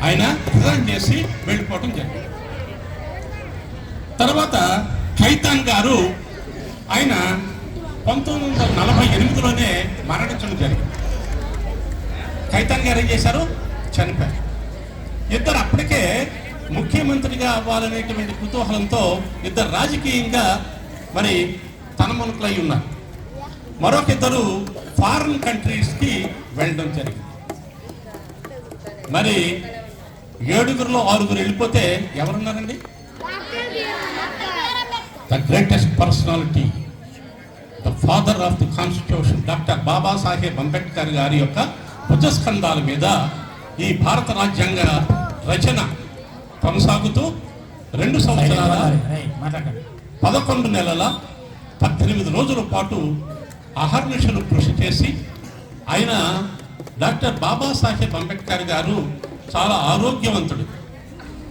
ఆయన రిజైన్ చేసి వెళ్ళిపోవటం జరిగింది. తర్వాత ఖైతాన్ గారు ఆయన 1948లోనే మరణించడం జరిగింది. ఖైతాన్ గారు ఏం చేశారు? చనిపోయారు. ఇద్దరు అప్పటికే ముఖ్యమంత్రిగా అవ్వాలనేటువంటి కుతూహలంతో ఇద్దరు రాజకీయంగా మరి తనమునకలై ఉన్నారు. మరొక ఇద్దరు ఫారిన్ కంట్రీస్కి వెళ్ళడం జరిగింది. మరి 7గురిలో 6గురు వెళ్ళిపోతే ఎవరున్నారండి? The greatest personality, the father of the constitution, doctor Babasaheb Ambedkar గారి యొక్క భుజస్కంధాల మీద ఈ భారత రాజ్యాంగ రచన కొనసాగుతూ 2 సంవత్సరాల 11 నెలల 18 రోజుల పాటు అహర్నిశలు కృషి చేసి ఆయన డాక్టర్ బాబాసాహెబ్ అంబేద్కర్ గారు చాలా ఆరోగ్యవంతుడు.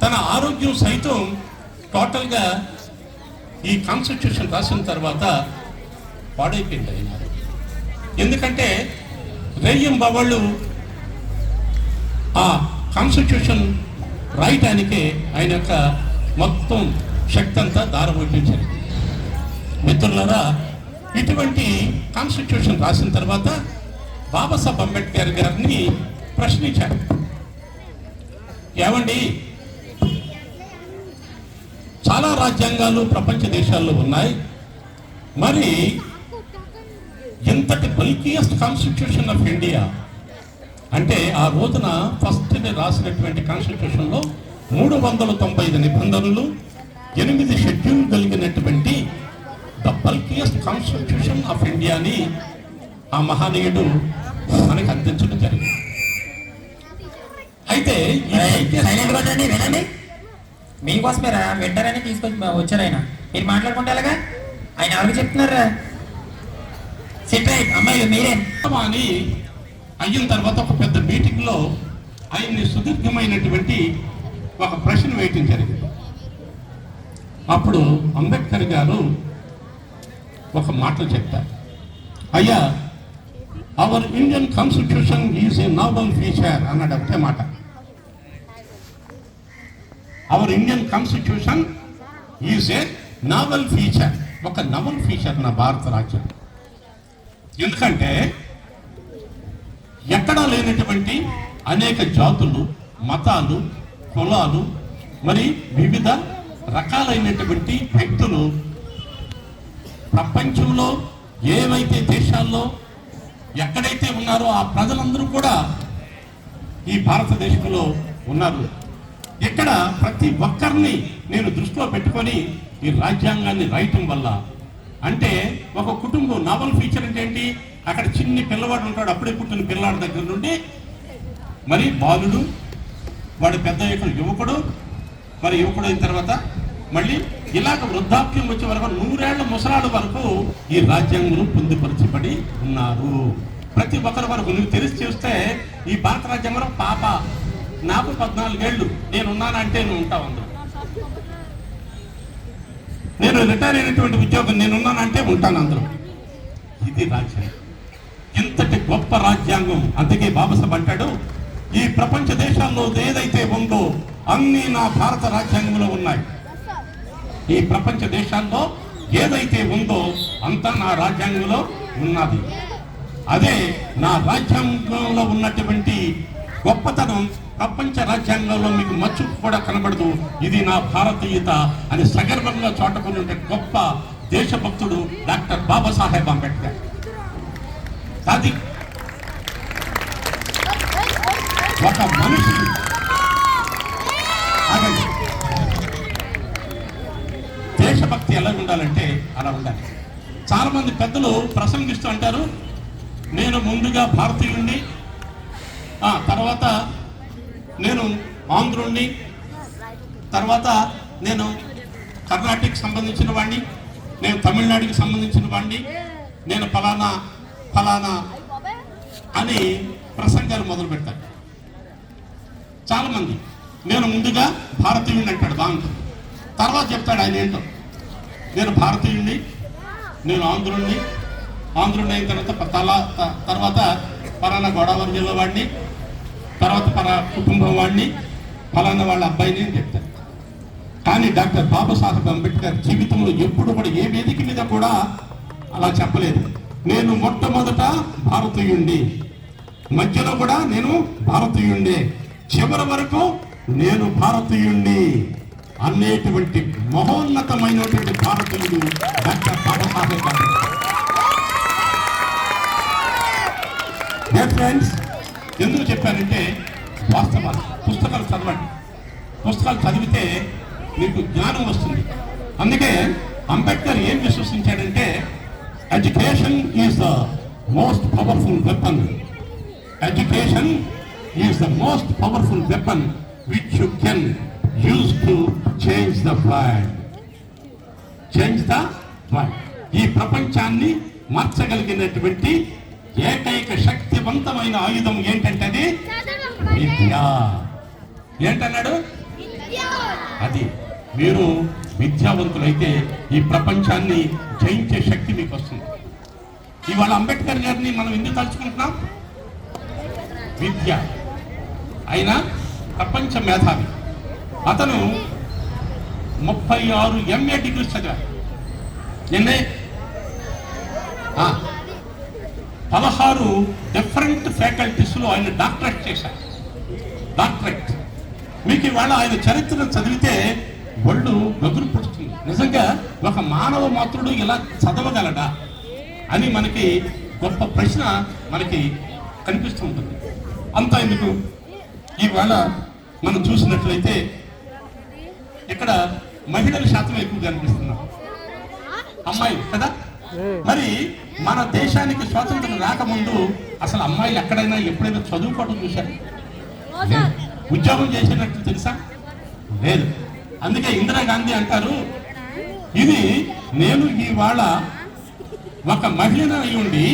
తన ఆరోగ్యం సైతం టోటల్గా ఈ కాన్స్టిట్యూషన్ రాసిన తర్వాత పాడైపోయింది ఆయన. ఎందుకంటే రేయింబవళ్ళు ఆ కాన్స్టిట్యూషన్ రాయటానికే ఆయన యొక్క మొత్తం శక్తి అంతా దారబోయించారు. మిత్రులారా, ఇటువంటి కాన్స్టిట్యూషన్ రాసిన తర్వాత బాబాసాహెబ్ అంబేద్కర్ గారిని ప్రశ్నించారు. ఏమండి, చాలా రాజ్యాంగాలు ప్రపంచ దేశాల్లో ఉన్నాయి, మరి ఇంతటి బల్కియస్ట్ కాన్స్టిట్యూషన్ ఆఫ్ ఇండియా అంటే ఆ రోజున ఫస్ట్ రాసినటువంటి కాన్స్టిట్యూషన్లో 395 నిబంధనలు, 8 షెడ్యూల్ కలిగినటువంటి ద బల్కియస్ట్ కాన్స్టిట్యూషన్ ఆఫ్ ఇండియాని ఆ మహనీయుడు మనకి అందించడం జరిగింది. అయితే వినండి, మీకోసమే వింటారని తీసుకొచ్చి వచ్చారు ఆయన. మీరు మాట్లాడుకుంటే అలాగా ఆయన ఎవరికి చెప్తున్నారా? అమ్మాయి మీరే అని అయిన తర్వాత ఒక పెద్ద మీటింగ్లో ఆయన్ని సుదీర్ఘమైనటువంటి ఒక ప్రశ్న వేయటం జరిగింది. అప్పుడు అంబేద్కర్ గారు ఒక మాటలు చెప్తారు. అయ్యా, our Indian constitution is a Nobel feature అన్నాడు. ఒకటే మాట, our Indian constitution is a Nobel feature. ఒక నవల్ ఫీచర్ నా భారత రాజ్యం. ఎందుకంటే ఎక్కడా లేనటువంటి అనేక జాతులు, మతాలు, కులాలు, మరి వివిధ రకాలైనటువంటి వ్యక్తులు ప్రపంచంలో ఏవైతే దేశాల్లో ఎక్కడైతే ఉన్నారో ఆ ప్రజలందరూ కూడా ఈ భారతదేశంలో ఉన్నారు. ఇక్కడ ప్రతి ఒక్కరిని నేను దృష్టిలో పెట్టుకొని ఈ రాజ్యాంగాన్ని రాయటం వల్ల, అంటే ఒక కుటుంబం నావల్ ఫీచర్ అంటే ఏంటి? అక్కడ చిన్ని పిల్లవాడు ఉంటాడు, అప్పుడే పుట్టిన పిల్లవాడి దగ్గర నుండి మరి బాలుడు, వాడు పెద్ద యువకుడు, మరి యువకుడు అయిన తర్వాత మళ్ళీ ఇలాగ వృద్ధాప్యం వచ్చే వరకు 100 ఏళ్ల ముసలాడు వరకు ఈ రాజ్యాంగంలో పొందుపరచబడి ఉన్నారు. ప్రతి ఒక్కరి వరకు నువ్వు తెలిసి చూస్తే ఈ భారత రాజ్యాంగంలో పాప నాకు 14 ఏళ్ళు నేనున్నానంటే నువ్వు ఉంటావు అందులో. నేను రిటైర్ అయినటువంటి ఉద్యోగం నేనున్నానంటే ఉంటాను అందులో. ఇది రాజ్యాంగం, ఇంతటి గొప్ప రాజ్యాంగం. అందుకే బాబాసాహెబ్ అంటాడు, ఈ ప్రపంచ దేశాల్లో ఏదైతే ఉందో అన్నీ నా భారత రాజ్యాంగంలో ఉన్నాయి. ఈ ప్రపంచ దేశాల్లో ఏదైతే ఉందో అంతా నా రాజ్యాంగంలో ఉన్నది. అదే నా రాజ్యాంగంలో ఉన్నటువంటి గొప్పతనం ప్రపంచ రాజ్యాంగంలో మీకు మచ్చు కూడా కనబడదు. ఇది నా భారతీయత అని సగర్వంగా చాటుకునే గొప్ప దేశభక్తుడు డాక్టర్ బాబాసాహెబ్ అంబేద్కర్. అది ఒక మనిషి అదండి. దేశభక్తి ఎలా ఉండాలంటే అలా ఉండాలి. చాలా మంది పెద్దలు ప్రసంగిస్తూ అంటారు, నేను ముందుగా భారతీయుణ్ణి, తర్వాత నేను ఆంధ్రుణ్ణి, తర్వాత నేను కర్ణాటకకి సంబంధించిన వాడిని, నేను తమిళనాడుకి సంబంధించిన వాడిని, నేను ఫలానా ఫలానా అని ప్రసంగాలు మొదలు పెడతాడు. చాలామంది నేను ముందుగా భారతీయుడిని అంటాడు, బాగుంటుంది. తర్వాత చెప్తాడు ఆయన ఏంటో, నేను భారతీయుడిని, నేను ఆంధ్రుడిని, ఆంధ్రుడిని అయిన తర్వాత పలానా గోదావరి జిల్లా వాడిని, తర్వాత కుటుంబం వాడిని, ఫలానా వాళ్ళ అబ్బాయిని అని చెప్తారు. కానీ డాక్టర్ బాబాసాహెబ్ అంబేద్కర్ జీవితంలో ఎప్పుడు కూడా ఏ వేదిక మీద కూడా అలా చెప్పలేదు. నేను మొట్టమొదట భారతీయుణ్ణి, మధ్యలో కూడా నేను భారతీయుణ్ణి, చివరి వరకు నేను భారతీయుణ్ణి అనేటువంటి మహోన్నతమైనటువంటి భారతీయుడు doctor Babasaheb Ambedkar. Dear friends, ఎందుకు చెప్పానంటే వాస్తవాలు. పుస్తకాలు చదవండి, పుస్తకాలు చదివితే మీకు జ్ఞానం వస్తుంది. అందుకే అంబేద్కర్ ఏం విశ్వసించాడంటే education is the most powerful weapon. Education is the most powerful weapon which you can use to change the world. Change the world. ఈ ప్రపంచాన్ని మార్చగలిగినటువంటి ఏకైక శక్తివంతమైన ఆయుధం ఏంటంటే అది విద్య. ఏంటన్నాడు? అది. మీరు విద్యావంతులైతే ఈ ప్రపంచాన్ని జయించే శక్తి మీకు వస్తుంది. ఇవాళ అంబేద్కర్ గారిని మనం ఎందుకు తలుచుకుంటున్నాం? విద్య. ఆయన ప్రపంచ మేధావి. అతను 36 MA డిగ్రీస్ చదివారు. నిన్నే 16 డిఫరెంట్ ఫ్యాకల్టీస్లో ఆయన డాక్టరేట్ చేశారు. డాక్టరేట్. మీకు ఇవాళ ఆయన చరిత్రను చదివితే ఒళ్ళు గగురు పుడుతుంది. నిజంగా ఒక మానవ మాత్రుడు ఇలా చదవగలడా అని మనకి గొప్ప ప్రశ్న మనకి కనిపిస్తూ ఉంటుంది. అంతా ఎందుకు, ఇవాళ మనం చూసినట్లయితే ఇక్కడ మహిళల శాతం ఎక్కువ కనిపిస్తున్నాం, అమ్మాయిలు కదా. మరి మన దేశానికి స్వాతంత్రం రాకముందు అసలు అమ్మాయిలు ఎక్కడైనా ఎప్పుడైనా చదువుకోవడం చూశారు? ఉద్యోగం చేసినట్టు తెలుసా? లేదు. అందుకే ఇందిరాగాంధీ అంటారు, ఇది నేను ఇవాళ ఒక మహిళను అయి ఉండి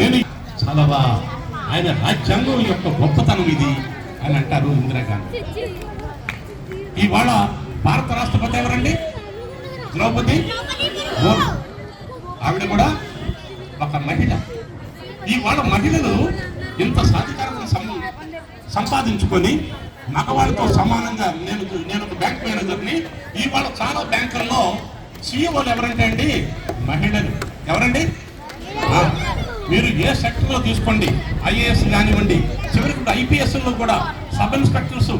నేను చదవా, ఆయన రాజ్యాంగం యొక్క గొప్పతనం ఇది అని అంటారు ఇందిరాగాంధీ. ఇవాళ భారత రాష్ట్రపతి ఎవరండి? ద్రౌపది ముర్ము. ఆవిడ కూడా ఒక మహిళ. ఇవాళ మహిళలు ఇంత సాధికారతను సంపాదించుకొని మగవాళ్ళతో సమానంగా నేను ఒక బ్యాంక్ మేనేజర్ని. ఇవాళ చాలా బ్యాంకుల్లో సిఇఓలు ఎవరంటే అండి మహిళలు. ఎవరండి? మీరు ఏ సెక్టర్లో తీసుకోండి, ఐఏఎస్ కానివ్వండి, చివరికి IPSలో కూడా సబ్ ఇన్స్పెక్టర్స్,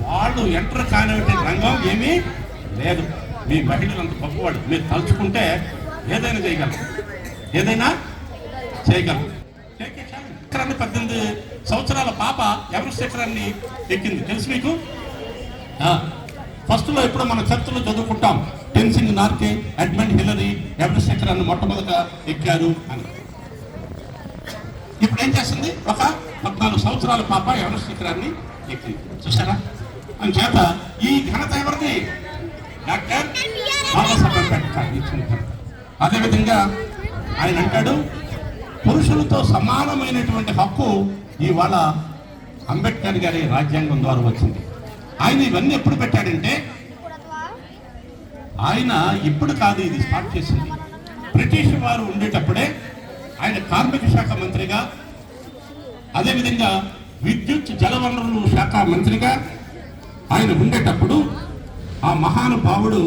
వాళ్ళు ఎంటర్ కానివ్వండి రంగం ఏమీ లేదు. మీ మహిళలు అంత గొప్పవాడు. మీరు తలుచుకుంటే ఏదైనా చేయగలరు, ఏదైనా చేయగలరు. 18 సంవత్సరాల పాప ఎవరెస్ట్ శిఖరాన్ని ఎక్కింది, తెలుసు మీకు? ఫస్ట్లో ఎప్పుడో మన చర్చలో చదువుకుంటాం, Tenzing Norgay, Edmund Hillary Everest శిఖరాన్ని మొట్టమొదట ఎక్కారు అని. ఇప్పుడు ఏం చేస్తుంది? ఒక 14 సంవత్సరాల పాప ఎవరెస్ట్ శిఖరాన్ని ఎక్కింది. చూసారా? అని చేత ఈ ఘనత ఎవరిది? డాక్టర్ బాబాసాహెబ్ అంబేద్కర్ ఇచ్చిన ఘనత. అదేవిధంగా ఆయన అంటాడు, పురుషులతో సమానమైనటువంటి హక్కు ఇవాళ అంబేద్కర్ గారి రాజ్యాంగం ద్వారా వచ్చింది. ఆయన ఇవన్నీ ఎప్పుడు పెట్టాడంటే, ఆయన ఇప్పుడు కాదు ఇది స్టార్ట్ చేసింది. బ్రిటిష్ వారు ఉండేటప్పుడే ఆయన కార్మిక శాఖ మంత్రిగా, అదేవిధంగా విద్యుత్ జలవనరుల శాఖ మంత్రిగా ఆయన ఉండేటప్పుడు ఆ మహానుభావుడు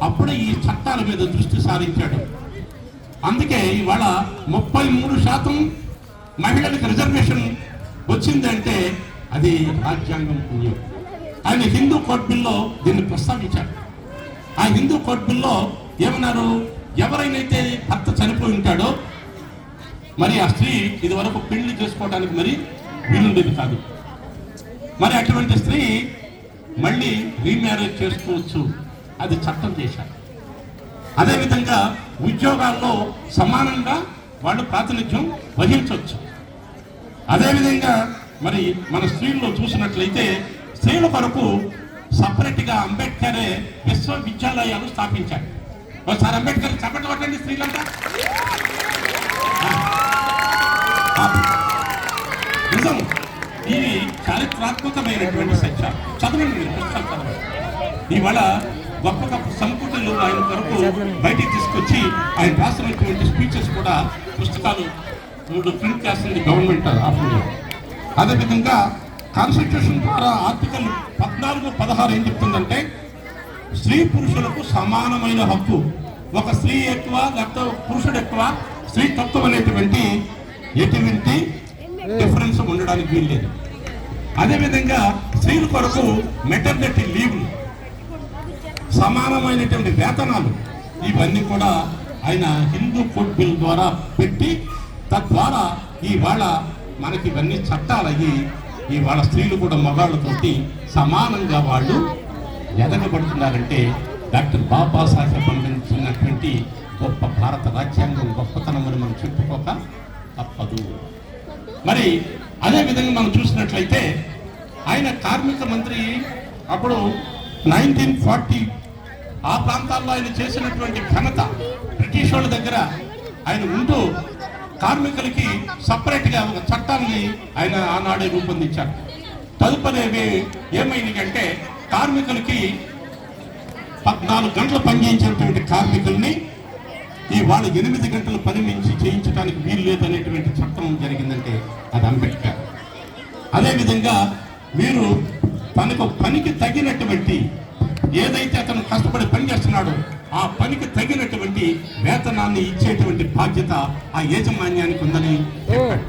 అప్పుడే ఈ చట్టాల మీద దృష్టి సారించాడు. అందుకే ఇవాళ 33% మహిళలకు రిజర్వేషన్ వచ్చిందంటే అది రాజ్యాంగం పుణ్యం. ఆయన హిందూ కోడ్ బిల్లో దీన్ని ప్రస్తావించారు. ఆ హిందూ కోడ్ బిల్లో ఏమన్నారు? ఎవరైతే భర్త చనిపోయి ఉంటాడో మరి ఆ స్త్రీ ఇది వరకు పెళ్లి చేసుకోవడానికి మరి వీలుండేది కాదు. మరి అటువంటి స్త్రీ మళ్ళీ రీమ్యారేజ్ చేసుకోవచ్చు, అది చట్టం చేశారు. అదేవిధంగా ఉద్యోగాల్లో సమానంగా వాళ్ళు ప్రాతినిధ్యం వహించవచ్చు. అదేవిధంగా మరి మన స్త్రీల్లో చూసినట్లయితే స్త్రీల కొరకు సపరేట్గా అంబేద్కరే విశ్వవిద్యాలయాలు స్థాపించారు. ఒకసారి అంబేద్కర్ చప్పట్లు కొట్టండి స్త్రీలంతా. నిజం, ఇది చారిత్రాత్మకమైనటువంటి సత్యం. చదవండి, మీరు పుస్తకాలు చదవండి. ఇవాళ గొప్ప గొప్ప సంపుటులు ఆయన కొరకు బయటికి తీసుకొచ్చి ఆయన రాసినటువంటి స్పీచెస్ కూడా పుస్తకాలు 3 ప్రింట్ చేస్తుంది గవర్నమెంట్ ఆఫ్ ఇండియా. అదేవిధంగా కాన్స్టిట్యూషన్ ద్వారా ఆర్టికల్ 14, 16 ఏం చెప్తుందంటే స్త్రీ పురుషులకు సమానమైన హక్కు. ఒక స్త్రీ ఎక్కువ లేకపోతే పురుషుడు ఎక్కువ, స్త్రీ తక్కువ అనేటువంటి ఎటువంటి డిఫరెన్స్ ఉండడానికి వీల్లేదు. అదేవిధంగా స్త్రీల కొరకు మెటర్నిటీ లీవ్లు, సమానమైనటువంటి వేతనాలు, ఇవన్నీ కూడా ఆయన హిందూ కోడ్ బిల్ ద్వారా పెట్టి తద్వారా ఇవాళ మనకి ఇవన్నీ చట్టాలయ్యి ఇవాళ స్త్రీలు కూడా మగాళ్ళతోటి సమానంగా వాళ్ళు ఎదగబడుతున్నారంటే డాక్టర్ బాబాసాహెబ్ అంబేద్కర్ గొప్ప భారత రాజ్యాంగం గొప్పతనమని మనం చెప్పుకోక తప్పదు. మరి అదేవిధంగా మనం చూసినట్లయితే ఆయన కార్మిక మంత్రి అప్పుడు 1940 ఆ ప్రాంతాల్లో ఆయన చేసినటువంటి ఘనత బ్రిటిష్ వాళ్ళ దగ్గర ఆయన ఉంటూ కార్మికులకి సపరేట్గా ఒక చట్టాన్ని ఆయన ఆనాడే రూపొందించారు. తదుపరి ఏమైందంటే కార్మికులకి 14 గంటలు పనిచేయించినటువంటి కార్మికుల్ని వాళ్ళు 8 గంటలు పని మించి చేయించడానికి వీలు లేదనేటువంటి చట్టం జరిగిందంటే అది అంబేద్కర్. అదేవిధంగా మీరు తనకు పనికి తగినటువంటి ఏదైతే అతను కష్టపడి పని చేస్తున్నాడో ఆ పనికి తగినటువంటి వేతనాన్ని ఇచ్చేటువంటి బాధ్యత ఆ యాజమాన్యానికి ఉందని చెప్పాడు.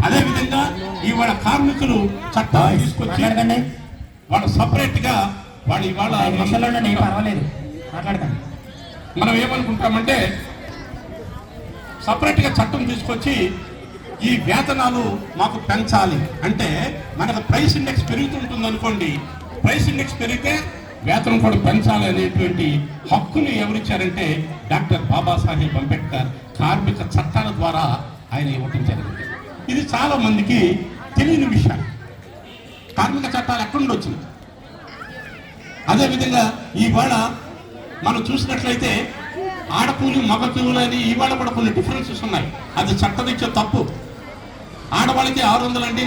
అదేవిధంగా ఇవాళ కార్మికులు చట్టాలు తీసుకొచ్చి వాళ్ళు సపరేట్ గా వాళ్ళు ఇవాళ పర్వాలేదు మాట్లాడకండి. మనం ఏమనుకుంటామంటే సపరేట్ గా చట్టం తీసుకొచ్చి ఈ వేతనాలు మాకు పెంచాలి అంటే మనకు ప్రైస్ ఇండెక్స్ పెరుగుతుంటుంది అనుకోండి. ప్రైస్ ఇండెక్స్ పెరిగితే వేతనం కూడా పెంచాలి అనేటువంటి హక్కుని ఎవరిచ్చారంటే డాక్టర్ బాబాసాహెబ్ అంబేద్కర్ కార్మిక చట్టాల ద్వారా ఆయన ఇవ్వటం జరిగింది. ఇది చాలా మందికి తెలియని విషయం. కార్మిక చట్టాలు ఎక్కడి నుండి వచ్చింది? అదేవిధంగా ఇవాళ మనం చూసినట్లయితే ఆడకూలి మగ కూలి అని ఇవాళ కూడా కొన్ని డిఫరెన్సెస్ ఉన్నాయి. అది చట్టరీత్యా తప్పు. ఆడవాళ్ళకి 600 అండి,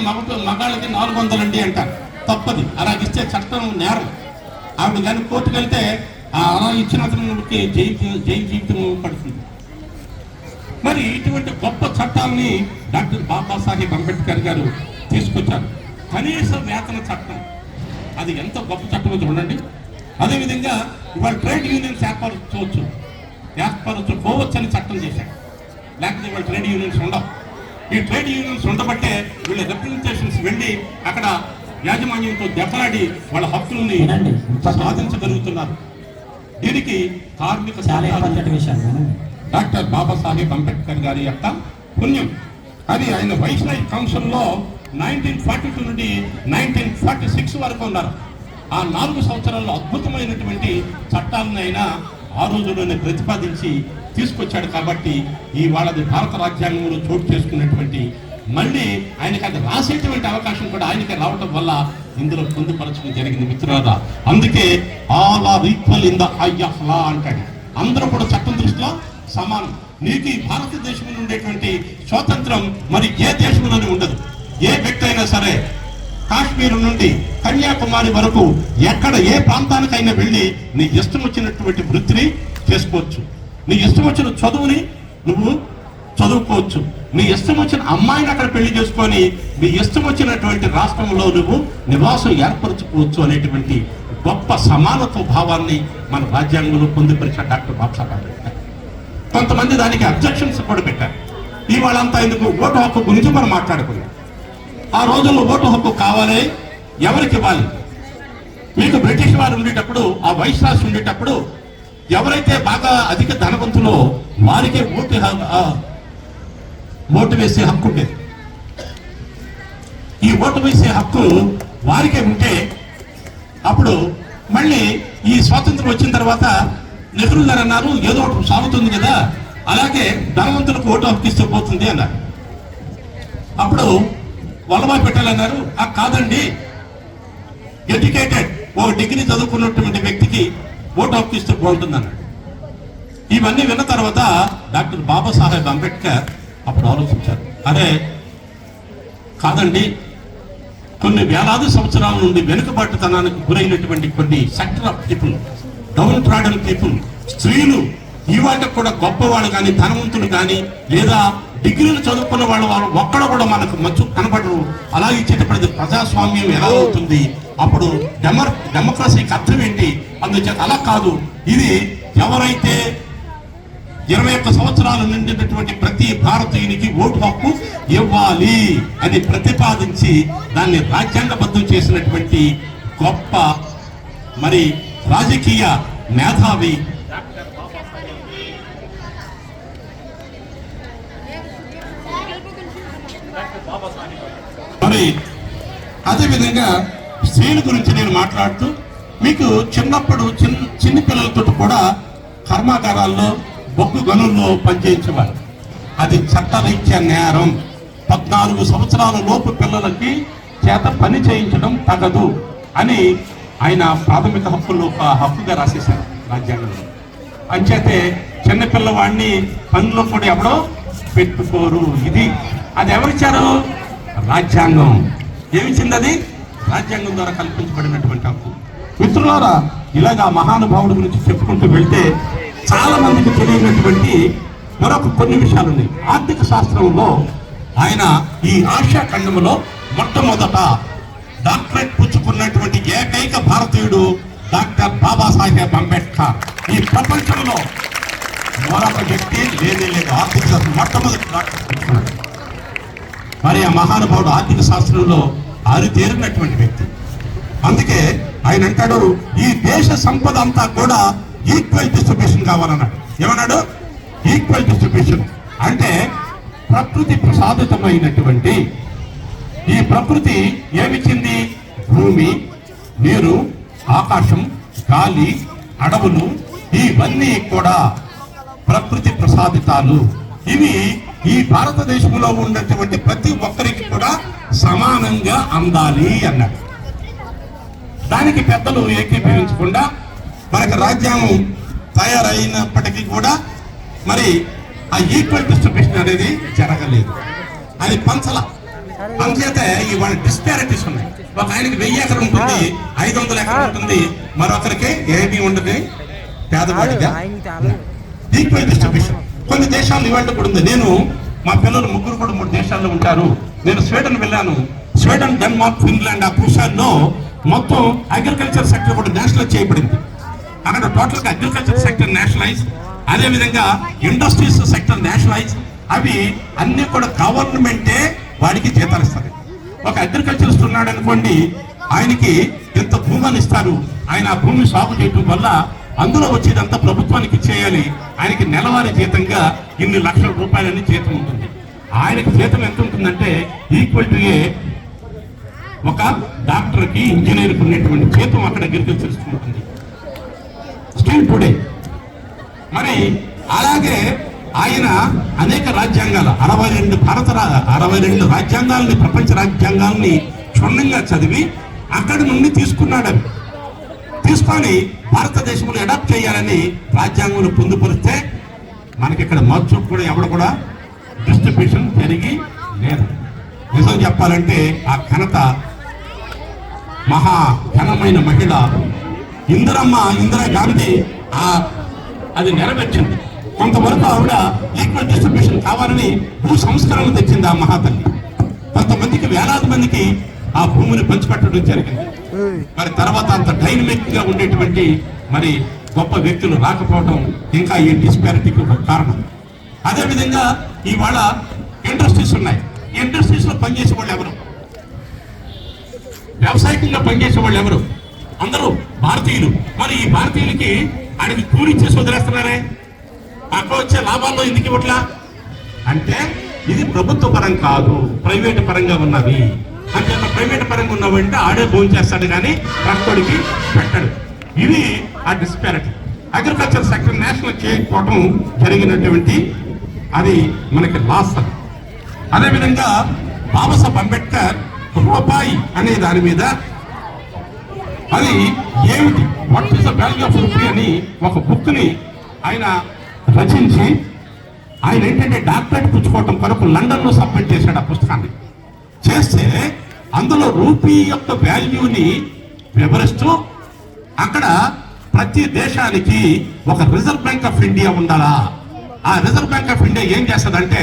మగాళ్ళకి 400 అండి అంటారు. తప్పది. అలాగిస్తే చట్టం నేరం. ఆవిడ కానీ కోర్టుకు వెళ్తే అలా ఇచ్చిన అతనికి జైలు జీవితం పడుతుంది. మరి ఇటువంటి గొప్ప చట్టాలని డాక్టర్ బాబాసాహెబ్ అంబేద్కర్ గారు తీసుకొచ్చారు. కనీస వేతన చట్టం, అది ఎంత గొప్ప చట్టమో చూడండి. అదేవిధంగా ఇవాళ ట్రేడ్ యూనియన్స్ ఏర్పరచుకోవచ్చు అని చట్టం చేశారు. లేకపోతే ఇవాళ ట్రేడ్ యూనియన్స్ ఉండవు. ఈ ట్రేడ్ యూనియన్స్ ఉండబట్టే వీళ్ళ రిప్రజెంటేషన్స్ వెళ్ళి అక్కడ యాజమాన్యంతో దెబ్బలాడి వాళ్ళ హక్కుల్ని సాధించగలుగుతున్నారు. దీనికి కార్మిక డాక్టర్ బాబాసాహెబ్ అంబేద్కర్ గారి యొక్క పుణ్యం. అది ఆయన వైస్రాయ్ కౌన్సిల్లో 1942 నుండి 1946 వరకు ఉన్నారు. ఆ 4 సంవత్సరాల్లో అద్భుతమైనటువంటి చట్టాలను ఆయన ఆ రోజుల్లోనే ప్రతిపాదించి తీసుకొచ్చాడు. కాబట్టి ఈ వాళ్ళది భారత రాజ్యాంగంలో చోటు చేసుకున్నటువంటి మళ్ళీ ఆయనకి అది రాసేటువంటి అవకాశం కూడా ఆయనకి రావడం వల్ల ఇందులో పొందుపరచడం జరిగింది మిత్రులారా. అందుకే all are equal in the eye of law అంటాడు. అందరూ కూడా చట్టం దృష్టిలో సమానం. నీకు ఈ భారతదేశంలో ఉండేటువంటి స్వాతంత్రం మరి ఏ దేశంలోనే ఉండదు. ఏ వ్యక్తి అయినా సరే కాశ్మీర్ నుండి కన్యాకుమారి వరకు ఎక్కడ ఏ ప్రాంతానికైనా వెళ్ళి నీ ఇష్టం వచ్చినటువంటి వృత్తిని చేసుకోవచ్చు. నీ ఇష్టం వచ్చిన చదువుని నువ్వు చదువుకోవచ్చు. నీ ఇష్టం వచ్చిన అమ్మాయిని అక్కడ పెళ్లి చేసుకొని నీ ఇష్టం వచ్చినటువంటి రాష్ట్రంలో నువ్వు నివాసం ఏర్పరచుకోవచ్చు అనేటువంటి గొప్ప సమానత్వ భావాన్ని మన రాజ్యాంగంలో పొందుపరిచిన డాక్టర్ బాబాసాహెబ్ అంబేద్కర్. కొంతమంది దానికి అబ్జెక్షన్స్ కూడా పెట్టారు. ఇవాళంతా ఎందుకు ఓటు హక్కు గురించి మనం మాట్లాడుకున్నాం. ఆ రోజుల్లో ఓటు హక్కు కావాలి, ఎవరికి ఇవ్వాలి? మీకు బ్రిటిష్ వారు ఉండేటప్పుడు, ఆ వైస్రాస్ ఉండేటప్పుడు ఎవరైతే బాగా అధిక ధనవంతులో వారికే ఓటు వేసే హక్కు ఉండేది. ఈ ఓటు వేసే హక్కు వారికే ఉంటే అప్పుడు మళ్ళీ ఈ స్వాతంత్రం వచ్చిన తర్వాత నెహ్రూ గారు అన్నారు ఏదో ఒకటి సాగుతుంది కదా, అలాగే ధనవంతులకు ఓటు హక్కు ఇస్తే పోతుంది అన్నారు. అప్పుడు వల్లభాయ్ పటేల్ అన్నారు కాదండి, ఎడ్యుకేటెడ్ ఓ డిగ్రీ చదువుకున్నటువంటి వ్యక్తికి ఓటు హక్కు ఇస్తే బాగుంటుంది అన్నాడు. ఇవన్నీ విన్న తర్వాత డాక్టర్ బాబాసాహెబ్ అంబేద్కర్ అప్పుడు ఆలోచించారు, అరే కాదండి, కొన్ని వేలాది సంవత్సరాల నుండి వెనుకబాటుతనానికి గురైనటువంటి కొన్ని sector of people, down trodden people, స్త్రీలు ఇవాళ కూడా గొప్పవాళ్ళు కానీ ధనవంతులు కానీ లేదా డిగ్రీలు చదువుకున్న వాళ్ళు ఒక్కడ కూడా మనకు మచ్చు కనబడరు. అలా ఇచ్చేటప్పుడు ప్రజాస్వామ్యం ఎలా అవుతుంది? అప్పుడు డెమోక్రసీకి అర్థం ఏంటి? అందుచేత అలా కాదు, ఇది ఎవరైతే 21 సంవత్సరాలు నిండినటువంటి ప్రతి భారతీయునికి ఓటు హక్కు ఇవ్వాలి అని ప్రతిపాదించి దాన్ని రాజ్యాంగబద్ధం చేసినటువంటి గొప్ప మరి రాజకీయ మేధావి మరి అదేవిధంగా స్త్రీల గురించి నేను మాట్లాడుతూ మీకు చిన్నప్పుడు చిన్న పిల్లలతో కూడా కర్మాగారాల్లో బొగ్గు గనుల్లో పనిచేయించేవారు. అది చట్టరీత్యా నేరం. 14 సంవత్సరాల లోపు పిల్లలకి చేత పని చేయించడం తగదు అని ఆయన ప్రాథమిక హక్కుల్లో ఒక హక్కుగా రాసేశారు రాజ్యాంగంలో. అంచేతే చిన్నపిల్లవాడిని పనిలో కూడా ఎవడో పెట్టుకోరు. అది ఎవరిచ్చారు? రాజ్యాంగం. ఏమిచ్చింది? అది రాజ్యాంగం ద్వారా కల్పించబడినటువంటి హక్కు. మిత్రులారా, ఇలాగా మహానుభావుడి గురించి చెప్పుకుంటూ వెళ్తే చాలా మందికి తెలియనటువంటి మరొక కొన్ని విషయాలు ఉన్నాయి. ఆర్థిక శాస్త్రంలో ఆయన ఈ ఆసియా ఖండంలో మొట్టమొదట డాక్టరేట్ పుచ్చుకున్నటువంటి ఏకైక భారతీయుడు డాక్టర్ బాబాసాహెబ్ అంబేద్కర్. ఈ ప్రపంచంలో మరొక వ్యక్తి లేనే లేదు ఆర్థిక శాస్త్రం మొట్టమొదటి డాక్టరేట్ పుచ్చుకున్నాడు. మరి ఆ మహానుభావుడు ఆర్థిక శాస్త్రంలో ఆరితేరినటువంటి వ్యక్తి. అందుకే ఆయన అంటాడు, ఈ దేశ సంపద అంతా కూడా ఈక్వల్ డిస్ట్రిబ్యూషన్ కావాలన్నాడు. ఏమన్నాడు? ఈక్వల్ డిస్ట్రిబ్యూషన్ అంటే ప్రకృతి ప్రసాదితమైనటువంటి ఈ ప్రకృతి ఏమిచ్చింది? భూమి, నీరు, ఆకాశం, గాలి, అడవులు, ఇవన్నీ కూడా ప్రకృతి ప్రసాదితాలు. ఇవి ఈ భారతదేశంలో ఉన్నటువంటి ప్రతి ఒక్కరికి కూడా సమానంగా అందాలి అన్నాడు. దానికి పెద్దలు ఏకీభవించకుండా మనకు రాజ్యాంగం తయారైనప్పటికీ కూడా మరి ఆ ఈక్వల్ డిస్ట్రిబ్యూషన్ అనేది జరగలేదు. అది పంచేతే ఇవాళ డిస్పారిటీస్ ఉన్నాయి. ఒక ఆయనకి 1000 ఎకరం ఉంటుంది, 500 ఎకరం ఉంటుంది, మరొకరికి ఏమీ ఉండదు, పేదవాడిగా. ఈక్వల్ డిస్ట్రిబ్యూషన్ కొన్ని దేశాలు ఇవాళ కూడా ఉంది. నేను మా పిల్లలు ముగ్గురు కూడా 3 దేశాల్లో ఉంటారు. నేను స్వీడన్ వెళ్ళాను. స్వీడన్, డెన్మార్క్, ఫిన్లాండ్ ఆ దేశాల్లో మొత్తం అగ్రికల్చర్ సెక్టర్ కూడా నేషనలైజ్ చేయబడింది. అక్కడ టోటల్ గా అగ్రికల్చర్ సెక్టర్ నేషనలైజ్, అదేవిధంగా ఇండస్ట్రీస్ సెక్టర్ నేషనలైజ్. అవి అన్ని కూడా గవర్నమెంటే వాడికి జీతాలు ఇస్తారు. ఒక అగ్రికల్చరిస్ట్ ఉన్నాడు అనుకోండి, ఆయనకి ఇంత భూమిని ఇస్తారు. ఆయన ఆ భూమిని సాగు చేయడం వల్ల అందులో వచ్చేదంతా ప్రభుత్వానికి ఇచ్చేయాలి. ఆయనకి నెలవారీ జీతంగా ఇన్ని లక్షల రూపాయలని జీతం ఉంటుంది. ఆయనకి జీతం ఎంత ఉంటుందంటే ఈక్వల్ టు ఒక డాక్టర్కి, ఇంజనీర్కి ఉన్నటువంటి జీతం అక్కడ అగ్రికల్చరిస్ట్ ఉంటుంది. స్టిల్ టుడే మరి అలాగే ఆయన అనేక రాజ్యాంగాలు 62 రాజ్యాంగాలని, ప్రపంచ రాజ్యాంగాల్ని క్షుణ్ణంగా చదివి అక్కడి నుండి తీసుకున్నాడు. తీసుకొని భారతదేశంలో అడాప్ట్ చేయాలని రాజ్యాంగంలో పొందుపరిస్తే మనకి ఇక్కడ మార్చు కూడా ఎవడు కూడా డిస్ట్రిబ్యూషన్ జరిగి లేదు. నిజం చెప్పాలంటే ఆ ఘనత మహా ఘనమైన మహిళ ఇందిరా గాంధీ అది నెరవేర్చింది. కొంతవరకు ఆవిడ ఈక్వల్ డిస్ట్రిబ్యూషన్ కావాలని భూ సంస్కరణ తెచ్చింది ఆ మహాతల్లి. కొంతమందికి, వేలాది మందికి ఆ భూమిని పంచిపెట్టడం జరిగింది. మరి తర్వాత అంత డైనమిక్ గా ఉండేటువంటి మరి గొప్ప వ్యక్తులు రాకపోవడం ఇంకా ఈ డిస్పారిటీకి ఒక కారణం. అదేవిధంగా ఇవాళ ఇండస్ట్రీస్ ఉన్నాయి. ఈ ఇండస్ట్రీస్ లో పనిచేసే వాళ్ళు ఎవరు? వ్యవసాయకంగా పనిచేసే వాళ్ళు ఎవరు? అందరూ భారతీయులు. మరి ఈ భారతీయులకి ఆయనకి కూలి ఇచ్చేసి వదిలేస్తున్నారే, అక్కడ వచ్చే లాభాల్లో ఎందుకు ఇవ్వట్లా అంటే ఇది ప్రభుత్వ పరం కాదు, ప్రైవేట్ పరంగా ఉన్నవి. అంటే ప్రైవేట్ పరంగా ఉన్నవంటే ఆడే భోజనం చేస్తాడు కానీ ప్రక్కడికి పెట్టడు. ఇది ఆ డిస్పారిటీ. అగ్రికల్చర్ సెక్టర్ నేషనల్ చేయకపోవడం జరిగినటువంటి అది మనకి లాస్. అదేవిధంగా బాబాసాహెబ్ అంబేద్కర్ రూపాయి అనే దాని మీద అది ఏమిటి, what is the value of rupee అని ఒక బుక్ ని ఆయన రచించి ఆయన ఏంటంటే డాక్టరేట్ పుచ్చుకోవడం కొరకు లండన్ లో సబ్మిట్ చేశాడు. ఆ పుస్తకాన్ని చేస్తే అందులో రూపీ యొక్క వాల్యూని వివరిస్తూ అక్కడ ప్రతి దేశానికి ఒక రిజర్వ్ బ్యాంక్ ఆఫ్ ఇండియా ఉండాలా. ఆ రిజర్వ్ బ్యాంక్ ఆఫ్ ఇండియా ఏం చేస్తుందంటే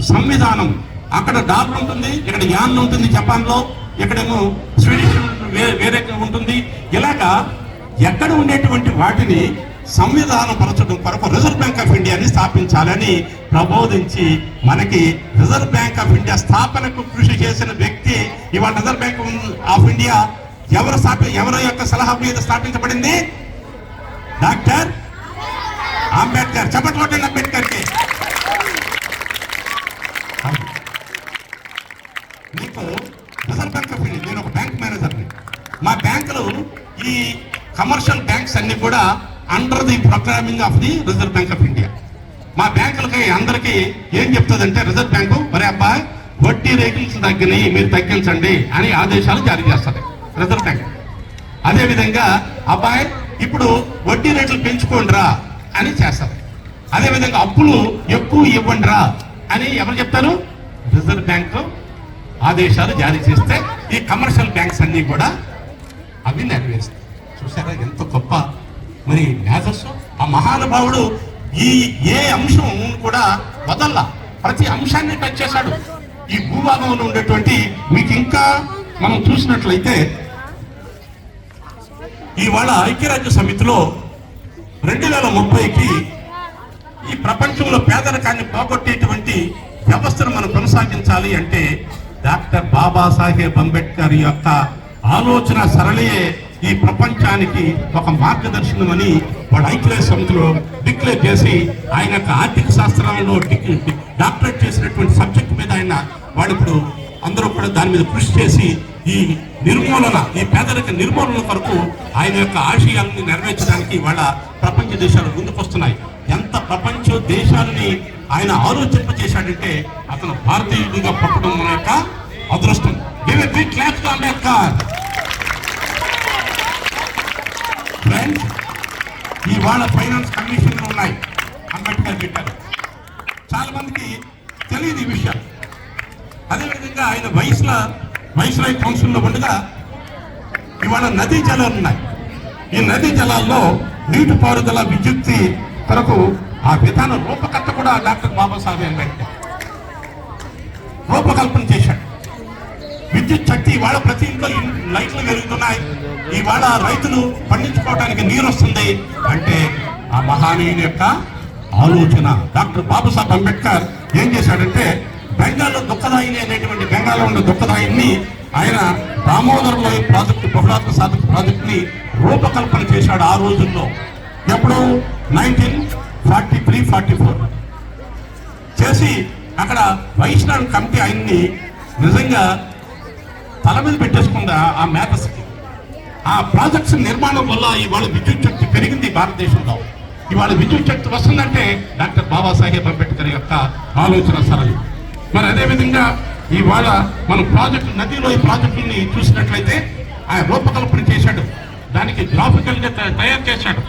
సంవిధానం. అక్కడ డాలర్ ఉంటుంది, ఇక్కడ యాన్ ఉంటుంది జపాన్లో, ఇక్కడేమో స్వీడిష్ వేరే ఉంటుంది. ఇలాగా ఎక్కడ ఉండేటువంటి వాటిని సంవిధానం పరచడం కొరకు రిజర్వ్ బ్యాంక్ ఆఫ్ ఇండియాని స్థాపించాలని ప్రబోధించి మనకి రిజర్వ్ బ్యాంక్ ఆఫ్ ఇండియా స్థాపనకు కృషి చేసిన వ్యక్తి ఇవాళ రిజర్వ్ బ్యాంక్ ఆఫ్ ఇండియా ఎవరి యొక్క సలహా మీద స్థాపించబడింది? డాక్టర్ అంబేద్కర్. చప్పట్లు కొట్టండి అంబేద్కర్కి. మీకు రిజర్వ్ బ్యాంక్ ఆఫ్ ఇండియా, నేను ఒక బ్యాంక్ మేనేజర్ని. మా బ్యాంకులు ఈ కమర్షియల్ బ్యాంక్స్ అన్ని కూడా under the programming of the reserve bank of India. మా బ్యాంకులకి అందరికీ ఏం చెప్తుందంటే రిజర్వ్ బ్యాంకు, మరి అబ్బాయి వడ్డీ రేట్లు తగ్గినాయి, మీరు తగ్గించండి అని ఆదేశాలు జారీ చేస్తుంది రిజర్వ్ బ్యాంక్. అదేవిధంగా అబ్బాయి ఇప్పుడు వడ్డీ రేట్లు పెంచుకోండిరా అని చేస్తారు. అదేవిధంగా అప్పులు ఎక్కువ ఇవ్వండిరా అని ఎవరు చెప్తారు? రిజర్వ్ బ్యాంకు ఆదేశాలు జారీ చేస్తే ఈ కమర్షియల్ బ్యాంక్స్ అన్ని కూడా అవి నెరవేరుస్తాయి. చూసారా ఎంత గొప్ప మరి మేధస్సు ఆ మహానుభావుడు. ఏ అంశం కూడా వదల్లా, ప్రతి అంశాన్ని టచ్ చేశాడు. ఈ భూభాగంలో ఉండేటువంటి మీకు ఇంకా మనం చూసినట్లయితే ఇవాళ ఐక్యరాజ్య సమితిలో 2030కి ఈ ప్రపంచంలో పేదరికాన్ని పోగొట్టేటువంటి వ్యవస్థను మనం కొనసాగించాలి అంటే డాక్టర్ బాబాసాహెబ్ అంబేద్కర్ యొక్క ఆలోచన సరళియే ఈ ప్రపంచానికి ఒక మార్గదర్శనం అని వాడు ఐక్యరాజ్య సమితిలో డిక్లేర్ చేసి ఆయన యొక్క ఆర్థిక శాస్త్రంలో డాక్టరేట్ చేసినటువంటి సబ్జెక్ట్ మీద ఆయన వాడు ఇప్పుడు అందరూ కూడా దాని మీద కృషి చేసి ఈ నిర్మూలన, ఈ పేదరిక నిర్మూలన కొరకు ఆయన యొక్క ఆశయాలను నెరవేర్చడానికి వాళ్ళ ప్రపంచ దేశాలు ముందుకొస్తున్నాయి. ఎంత ప్రపంచ దేశాలని ఆయన ఆలోచింపజేశాడంటే అతను భారతీయుడిగా పుట్టడం మన యొక్క అదృష్టం. Give a big clap to Ambedkar. Friends, ఇవాళ ఫైనాన్స్ కమిషన్లు ఉన్నాయి, అంబేద్కర్ పెట్టారు. చాలా మందికి తెలియదు ఈ విషయం. అదేవిధంగా ఆయన వైస్రాయ్ కౌన్సిల్లో ఉండగా ఇవాళ నదీ జలాలు ఉన్నాయి. ఈ నదీ జలాల్లో నీటిపారుదల విద్యుత్తి కొరకు ఆ విధాన రూపకర్త కూడా డాక్టర్ బాబాసాహెబ్ అంబేద్కర్ రూపకల్పన చేశాడు. విద్యుత్ శక్తి ఇవాళ ప్రతి ఇంట్లో లైట్లు వెలుగుతున్నాయి. ఇవాళ రైతులు పండించుకోవడానికి నీరు వస్తుంది అంటే ఆ మహానీయుని యొక్క ఆలోచన. డాక్టర్ బాబాసాహెబ్ అంబేద్కర్ ఏం చేశాడంటే బెంగాల్లో దుఃఖదాయిని అనేటువంటి బెంగాల్లో ఉన్న దుఃఖదాయిని ఆయన దామోదర్లో ప్రాజెక్టు, బహుళాత్మ సాధక ప్రాజెక్టుని రూపకల్పన చేశాడు ఆ రోజుల్లో. ఎప్పుడు 1943-44 చేసి అక్కడ వైష్ణవ్ కమిటీ ఆయన్ని నిజంగా తల మీద పెట్టేసుకుందా ఆ మేధస్కి. ఆ ప్రాజెక్ట్స్ నిర్మాణం వల్ల ఇవాళ విద్యుత్ శక్తి పెరిగింది భారతదేశంలో. ఇవాళ విద్యుత్ శక్తి వస్తుందంటే డాక్టర్ బాబాసాహెబ్ అంబేద్కర్ యొక్క ఆలోచన సరళి. మరి అదేవిధంగా ఇవాళ మనం ప్రాజెక్టు, నదిలో ఈ ప్రాజెక్టుని చూసినట్లయితే ఆయన రూపకల్పన చేశాడు, దానికి గ్రాఫికల్ గా తయారు చేశాడు.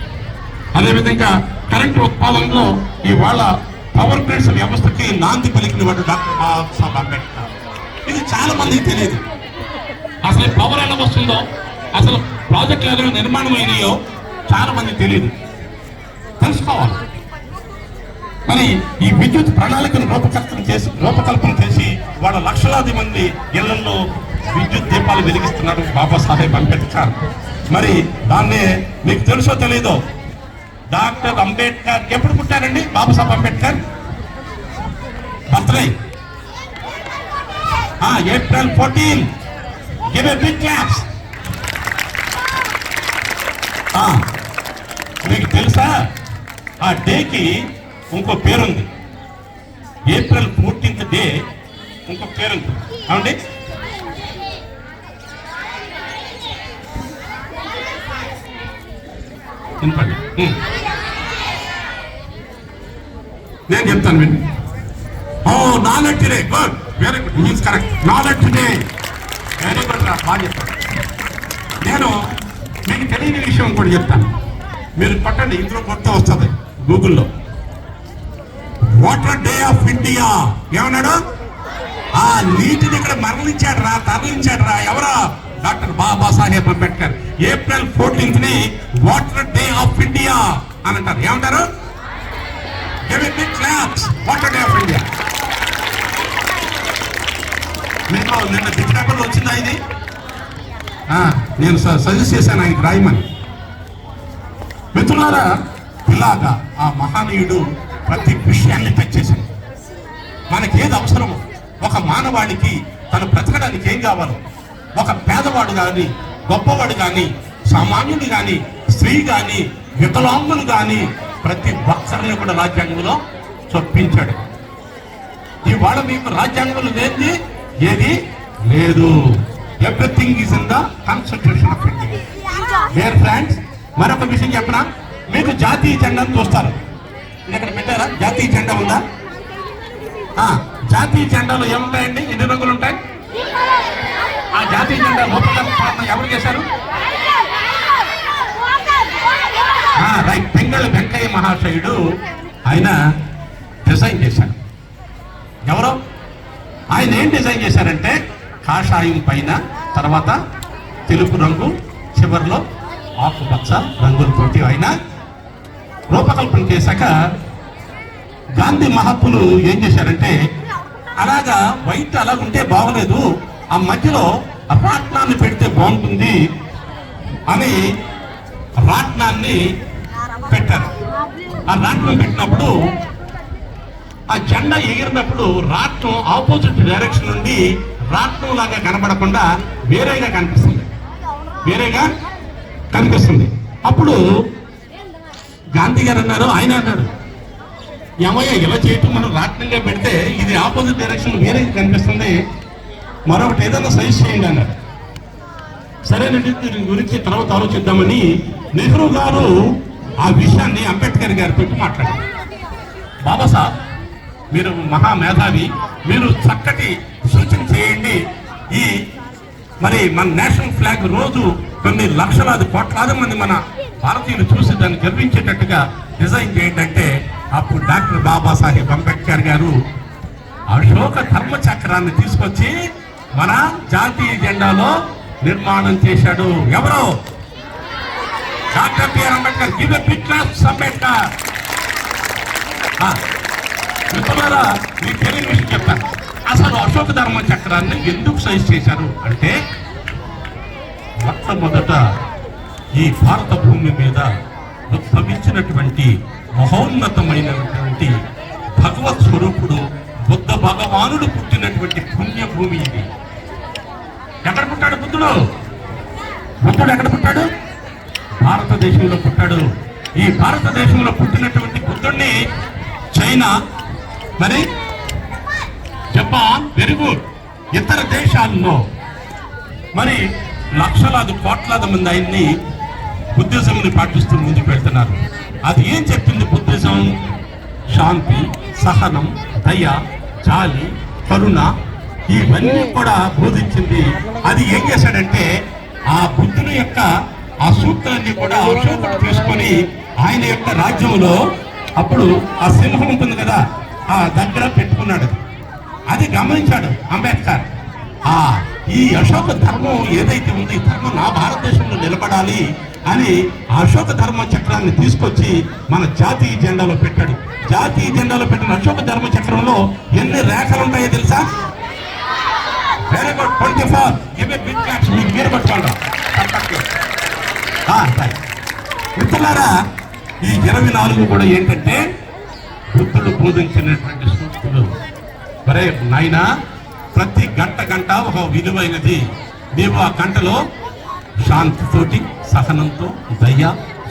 అదేవిధంగా కరెంటు ఉత్పాదనలో ఇవాళ పవర్ గ్రిడ్స్ వ్యవస్థకి నాంది పలికిన వాడు డాక్టర్ బాబాసాహెబ్ అంబేద్కర్. ఇది చాలా మందికి తెలియదు. అసలు పవర్ ఎలా వస్తుందో, అసలు ప్రాజెక్టులు ఎలా నిర్మాణం అయినాయో చాలా మందికి తెలియదు, తెలుసుకోవాలి. మరి ఈ విద్యుత్ ప్రణాళికను రూపకల్పన చేసి వాళ్ళ లక్షలాది మంది ఇళ్లలో విద్యుత్ దీపాలు వెలిగిస్తున్నాడు బాబాసాహెబ్ అంబేద్కర్. మరి దాన్నే మీకు తెలుసో తెలీదో, డాక్టర్ అంబేద్కర్ ఎప్పుడు పుట్టారండి? Babasaheb Ambedkar birthday April 14. Give a big claps. మీకు తెలుసా ఆ డేకి ఇంకో పేరుంది. April 14th డే ఇంకో పేరుంది. అవునండి, వినపండి, నేను చెప్తాను విని. Knowledge day, good, very good, means correct. Knowledge day, very good రా, బాగా చెప్తాను. నేను మీకు తెలియని విషయం కూడా చెప్తాను, మీరు పట్టండి, ఇందులో కొత్త వస్తుంది గూగుల్లో. వాటర్ డే ఆఫ్ ఇండియా ఏమన్నాడు? ఆ నీటిని ఇక్కడ మరలించాడు రా, తరలించాడు రా. ఎవరా? Doctor Babasaheb Ambedkar. April 14th ని వాటర్ డే ఆఫ్ ఇండియా అని అంటారు. ఏమంటారు? Give a big claps. Water Day of India. మీకు నిన్న బిట్ పేపర్లో వచ్చిందా ఇది? నేను సజెస్ట్ చేశాను ఆయనకి రాయమని. మిత్రులారా, ఇలాగా ఆ మహానీయుడు ప్రతి విషయాన్ని టచ్ చేశాడు. మనకి ఏది అవసరమో, ఒక మానవాడికి తను బ్రతకడానికి ఏం కావాలో, ఒక పేదవాడు కానీ, గొప్పవాడు కానీ, సామాన్యుడు కానీ, స్త్రీ కానీ, వికలాంగులు కానీ ప్రతి ఒక్కరిని కూడా రాజ్యాంగంలో చొప్పించాడు. ఇవాళ మీకు రాజ్యాంగంలో లేని ఏది లేదు. Everything is in the constitution of India. Dear friends, మరొక విషయం చెప్పనా, మీకు జాతీయ జెండాను చూస్తారు. ఇక్కడ పెట్టారా? జాతీయ జెండా ఉందా? జాతీయ జెండాలో ఏముంటాయండి? ఎన్ని రంగులు ఉంటాయి? ఆ జాతీయ జెండా రూపకల్పన ఎవరు చేశారు? రైట్, పెంగళ వెంకయ్య మహాశయుడు ఆయన డిజైన్ చేశారు. ఎవరో ఆయన ఏం డిజైన్ చేశారంటే, కాషాయం పైన, తర్వాత తెలుపు రంగు, చివరిలో ఆకుపచ్చ రంగులతోటి ఆయన రూపకల్పన చేశాక, గాంధీ మహాత్ములు ఏం చేశారంటే, అలాగా వైట్ అలా ఉంటే బాగలేదు, ఆ మధ్యలో రాట్నాన్ని పెడితే బాగుంటుంది అని రాట్నాన్ని పెట్టారు. ఆ రాట్నం పెట్టినప్పుడు ఆ జెండా ఎగిరినప్పుడు రాట్నం ఆపోజిట్ డైరెక్షన్ నుండి రాట్నం లాగా కనబడకుండా వేరేగా కనిపిస్తుంది. అప్పుడు గాంధీ గారు అన్నారు, ఆయన అన్నాడు, ఏమయ్య ఇలా చేయటం మనం రాట్నంగా పెడితే ఇది ఆపోజిట్ డైరెక్షన్ వేరేగా కనిపిస్తుంది, మరొకటి ఏదైనా సజెస్ట్ చేయండి అన్నారు. సరేనండి, దీని గురించి తర్వాత ఆలోచిద్దామని నెహ్రూ గారు ఆ విషయాన్ని అంబేద్కర్ గారితో మాట్లాడారు. బాబాసాహెబ్, మీరు మహామేధావి, మీరు చక్కటి సూచన చేయండి. ఈ మరి మన నేషనల్ ఫ్లాగ్ రోజు కొన్ని లక్షలాది కోట్లాది మంది మన భారతీయులు చూసి దాన్ని గర్వించేటట్టుగా డిజైన్ చేయండి అంటే, అప్పుడు డాక్టర్ బాబాసాహెబ్ అంబేద్కర్ గారు అశోక ధర్మ చక్రాన్ని తీసుకొచ్చి మన జాతీయ జెండాలో నిర్మాణం చేశాడు. ఎవరు? Doctor BR Ambedkar. Give a big claps Ambedkar. మిత్రులారా, మీకు తెలియని విషయం చెప్తాను. అసలు అశోక ధర్మ చక్రాన్ని ఎందుకు సైజ్ చేశారు అంటే, మొట్టమొదట ఈ భారత భూమి మీద ఉద్భవించినటువంటి మహోన్నతమైనటువంటి భగవత్ స్వరూపుడు బుద్ధ భగవానుడు పుట్టినటువంటి పుణ్యభూమి ఇది. ఎక్కడ పుట్టాడు బుద్ధుడు? బుద్ధుడు ఎక్కడ పుట్టాడు? భారతదేశంలో పుట్టాడు. ఈ భారతదేశంలో పుట్టినటువంటి బుద్ధుడిని చైనా, మరి జపాన్, వెరీ గుడ్, ఇతర దేశాల్లో మరి లక్షలాది కోట్లాది మంది ఆయన్ని బుద్ధిజంని పాటిస్తూ ముందుకు వెళ్తున్నారు. అది ఏం చెప్పింది బుద్ధిజం? శాంతి, సహనం, దయ, జాలి, కరుణ, ఇవన్నీ కూడా బోధించింది. అది ఏం చేశాడంటే, ఆ బుద్ధుని యొక్క ఆ సూత్రాన్ని కూడా అశోకుడు తీసుకొని ఆయన యొక్క రాజ్యంలో, అప్పుడు ఆ సింహం ఉంటుంది కదా, ఆ దగ్గర పెట్టుకున్నాడు. అది గమనించాడు అంబేద్కర్. ఈ అశోక ధర్మం ఏదైతే ఉంది, ఈ ధర్మం నా భారతదేశంలో నిలబడాలి అని అశోక ధర్మ చక్రాన్ని తీసుకొచ్చి మన జాతీయ జెండాలో పెట్టాడు. జాతీయ జెండాలో పెట్టిన అశోక ధర్మ చక్రంలో ఎన్ని రేఖలు ఉంటాయో తెలుసా? Very good, 24. Give a big claps. మీరు పట్టుకోండి. మిత్రులారా, ఈ 24 కూడా ఏంటంటే బుద్ధుడు బోధించినటువంటి సూక్తులు. మరే నాయనా, ప్రతి గంట ఒక విలువైనది. నీవు ఆ గంటలో శాంతితోటి, సహనంతో, దయ,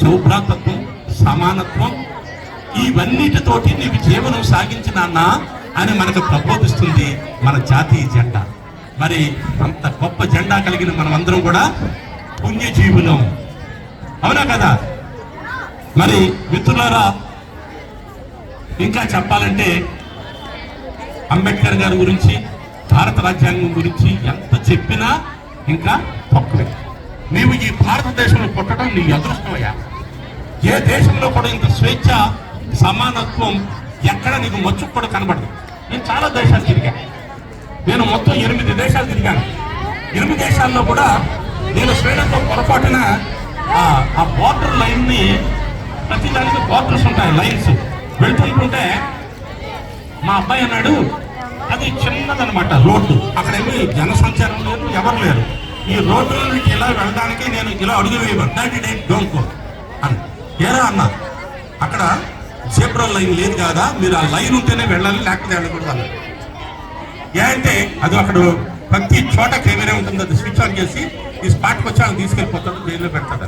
సౌభ్రాతత్వం, సమానత్వం, ఇవన్నిటితోటి నీవు జీవనం సాగించినాన్నా అని మనకు ప్రబోధిస్తుంది మన జాతీయ జెండా. మరి అంత గొప్ప జెండా కలిగిన మనమందరం కూడా పుణ్యజీవులం, అవునా కదా? మరి మిత్రులారా, ఇంకా చెప్పాలంటే అంబేద్కర్ గారి గురించి, భారత రాజ్యాంగం గురించి ఎంత చెప్పినా ఇంకా తక్కువే. నీవు ఈ భారతదేశంలో పుట్టడం నీ అదృష్టమయ్యా. ఏ దేశంలో కూడా ఇంత స్వేచ్ఛ, సమానత్వం ఎక్కడ నీకు మచ్చుకు కూడా కనబడదు. నేను చాలా దేశాలు తిరిగా. నేను మొత్తం 8 దేశాలు తిరిగాను. 8 దేశాల్లో కూడా నేను స్వీడన్తో పొరపాటున ఆ బార్డర్ లైన్ని, ప్రతి దానికి బార్డర్స్ ఉంటాయి, లైన్స్ వెళ్తుంటుంటే మా అబ్బాయి అన్నాడు, అది చిన్నదనమాట రోడ్డు. అక్కడేమి జనసంచారం లేదు, ఎవరు లేరు. ఈ రోడ్డుకి ఇలా వెళ్ళడానికి నేను ఇలా అడుగు వేయబడి డోంట్ గో అని ఏరా అన్న, అక్కడ జేబ్రా లైన్ లేదు కదా, మీరు ఆ లైన్ ఉంటేనే వెళ్ళాలి, లేకపోతే వెళ్ళకూడదు అన్న. ఏ అంటే అది అక్కడ ప్రతి చోట కెమెరా ఉంటుంది, అది స్విచ్ ఆన్ చేసి ఈ స్పాట్కి వచ్చి ఆయన తీసుకెళ్ళిపోతాడు, జైల్లో పెడతాడు.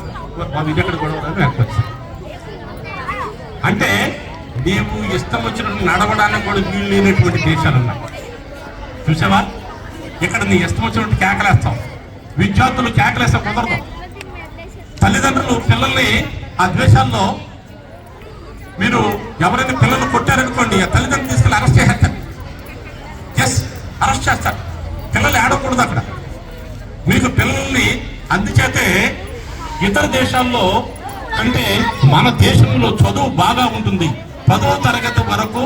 వాళ్ళు ఇది ఎక్కడ గొడవ వెనకొచ్చి అంటే నీవు ఇష్టం వచ్చినట్టు నడవడానికి కూడా వీలు లేనటువంటి దేశాలు ఉన్నాయి. చూసావా, ఇక్కడ నీ ఇష్టం వచ్చినట్టు కేకలేస్తాం, విద్యార్థులు కేకలేస్తే కుదరదు. తల్లిదండ్రులు పిల్లల్ని ఆ ద్వేషాల్లో మీరు ఎవరైనా పిల్లలు కొట్టారనుకోండి, ఆ తల్లిదండ్రులు తీసుకెళ్ళి అరెస్ట్ చేస్తారు. ఎస్, అరెస్ట్ చేస్తారు. పిల్లలు ఆడకూడదు అక్కడ. మీకు పిల్లల్ని అందుచేతే ఇతర దేశాల్లో అంటే మన దేశంలో చదువు బాగా ఉంటుంది. 10వ తరగతి వరకు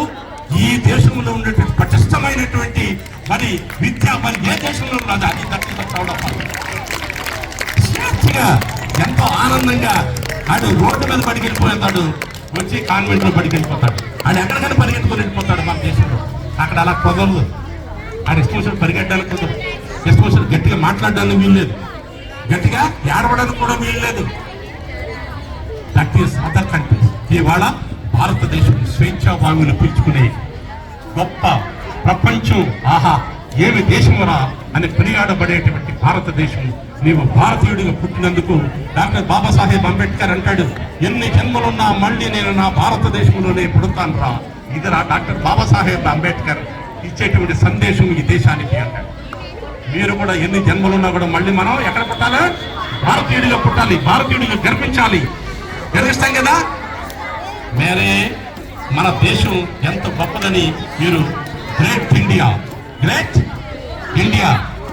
ఈ దేశంలో ఉండేటువంటి పటిష్టమైనటువంటి మరి విద్య మరి ఏ దేశంలో రాదు. అది చదవడం స్వేచ్ఛగా ఎంతో ఆనందంగా ఆడు రోడ్డు మీద పడికెళ్ళిపోతాడు, వచ్చి కాన్వెంట్ లో పడికెళ్ళిపోతాడు. ఆడు ఎక్కడికైనా పరిగెట్టుకుని వెళ్ళిపోతాడు. మన దేశంలో అక్కడ అలా కుదరదు. ఆడు ఎక్స్పోజర్ పరిగెట్టడానికి కుదరదు, ఎక్స్పోజర్ గట్టిగా మాట్లాడడానికి వీలు లేదు, గట్టిగా ఏడవడానికి కూడా వీలు లేదు. That is other countries. ఇవాళ భారతదేశం స్వేచ్ఛా వాయువులు పీల్చుకునే గొప్ప ప్రపంచం, ఆహా ఏమి దేశమురా అని కొనియాడబడేటువంటి భారతదేశం. నీవు భారతీయుడిగా పుట్టినందుకు డాక్టర్ బాబాసాహెబ్ అంబేద్కర్ అంటాడు, ఎన్ని జన్మలున్నా మళ్ళీ నేను నా భారతదేశంలోనే పుడతాను రా. ఇదిరా డాక్టర్ బాబాసాహెబ్ అంబేద్కర్ ఇచ్చేటువంటి సందేశం ఈ దేశానికి అంటాడు. మీరు కూడా ఎన్ని జన్మలున్నా కూడా మళ్ళీ మనం ఎక్కడ పుట్టాలి? భారతీయుడిగా పుట్టాలి, భారతీయుడిగా గర్వించాలి. గర్విస్తాం కదా. మేరే మన దేశం ఎంత గొప్పదని మీరు గ్రేట్ ఇండియా, గ్రేట్ ఇండియా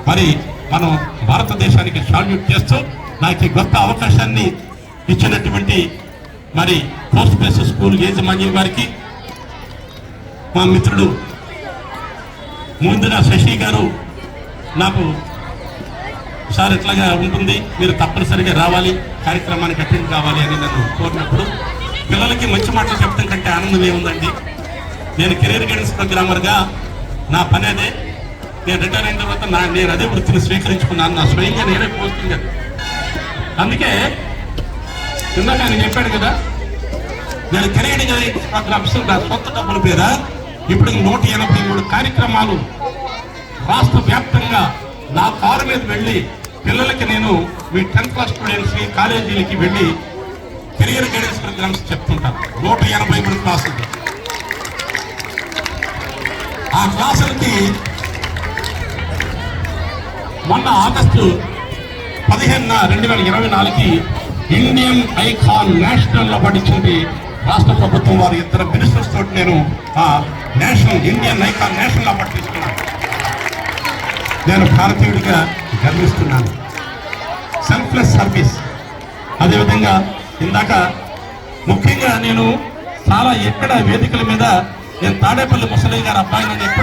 మరి మనం భారతదేశానికి సాల్యూట్ చేస్తూ నాకు ఈ గొప్ప అవకాశాన్ని ఇచ్చినటువంటి మరి పోస్ట్ బేసిక్ స్కూల్ యాజమాన్యం వారికి, మా మిత్రుడు ముందున శశి గారు నాకు సార్ ఇట్లాగా ఉంటుంది, మీరు తప్పనిసరిగా రావాలి, కార్యక్రమానికి అటెండ్ కావాలి అని నన్ను కోరినప్పుడు పిల్లలకి మంచి మాటలు చెప్పడం కంటే ఆనందం ఏముందండి. నేను కెరీర్ గైడెన్స్ ప్రోగ్రామర్గా నా పని అదే. నేను రిటైర్ అయిన తర్వాత నేను అదే వృత్తిని స్వీకరించుకున్నాను, నా స్వయంగా నేనే పోతుంది. అందుకే ఇందాక ఆయన చెప్పాడు కదా, నేను కెరీర్ గైడెన్స్ ప్రోగ్రామ్స్ నా సొంత డబ్బుల మీద ఇప్పుడు 183 కార్యక్రమాలు రాష్ట్ర వ్యాప్తంగా నా కారు మీద వెళ్ళి పిల్లలకి నేను మీ 10th క్లాస్ స్టూడెంట్స్ కి కాలేజీలకి వెళ్ళి కెరియర్ గైడెన్స్ ప్రోగ్రామ్స్ చెప్తుంటాను. 183 క్లాసులు. ఆ క్లాసులకి మొన్న ఆగస్టు 15, 2024కి ఇండియన్ ఐకాన్ నేషనల్ అవార్డు ఇచ్చింది రాష్ట్ర ప్రభుత్వం వారి 2 మినిస్టర్స్ తోటి నేను ఆ national Indian icon national award తీసుకున్నాను. నేను భారతీయుడిగా గర్విస్తున్నాను. Selfless service. అదేవిధంగా ఇందాక ముఖ్యంగా నేను చాలా ఎక్కడ వేదికల మీద నేను తాడేపల్లి ముసలయ్య గారి అబ్బాయిని ఎప్పుడు